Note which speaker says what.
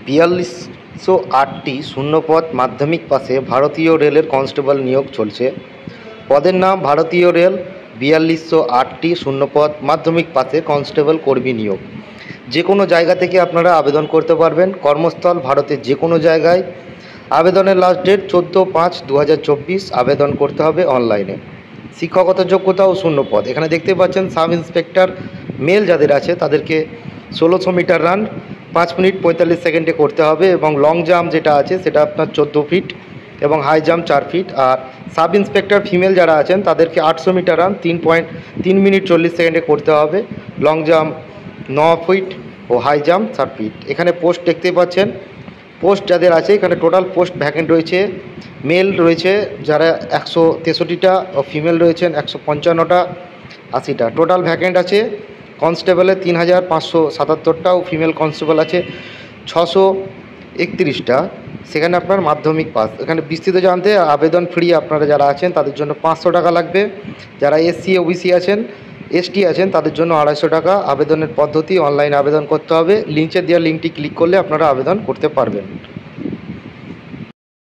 Speaker 1: 4208টি শূন্যপদ মাধ্যমিক পাশে ভারতীয় রেলের কনস্টেবল নিয়োগ চলছে। পদের নাম ভারতীয় রেল। 4208টি শূন্যপদ মাধ্যমিক পাশে কনস্টেবল কর্মী নিয়োগ। যে কোনো জায়গা থেকে আপনারা আবেদন করতে পারবেন। কর্মস্থল ভারতের যে কোনো জায়গায়। আবেদনের লাস্ট ডেট 14/5/2024। আবেদন করতে হবে অনলাইনে। শিক্ষাগত যোগ্যতা ও শূন্যপদ এখানে দেখতে পাচ্ছেন। সাব ইন্সপেক্টর মেল যাদের আছে তাদেরকে 1600 মিটার রান 5 মিনিট 45 সেকেন্ডে করতে হবে, এবং লং জাম্প যেটা আছে সেটা আপনার 14 ফিট এবং হাই জাম্প 4 ফিট। আর সাব ইন্সপেক্টর ফিমেল যারা আছেন তাদেরকে 800 মিটার রান 3 মিনিট 40 সেকেন্ডে করতে হবে, লং জাম্প 9 ফিট ও হাই জাম্প 4 ফিট। এখানে পোস্ট দেখতে পাচ্ছেন। পোস্ট যাদের আছে এখানে টোটাল পোস্ট ভ্যাকেন্ট রয়েছে। মেল রয়েছে যারা 163টা ও ফিমেল রয়েছেন 155টা 80টা। টোটাল ভ্যাকেন্ট আছে কনস্টেবলে 3577টা ও ফিমেল কনস্টেবল আছে 631টা। সেখানে আপনার মাধ্যমিক পাস। এখানে বিস্তৃত জানতে আবেদন ফ্রি। আপনারা যারা আছেন তাদের জন্য 500 টাকা লাগবে। যারা এসসি ওবিসি আছেন এসটি আছেন তাদের জন্য 250 টাকা। আবেদনের পদ্ধতি অনলাইন আবেদন করতে হবে। নিচে দেওয়া লিঙ্কটি ক্লিক করলে আপনারা আবেদন করতে পারবেন।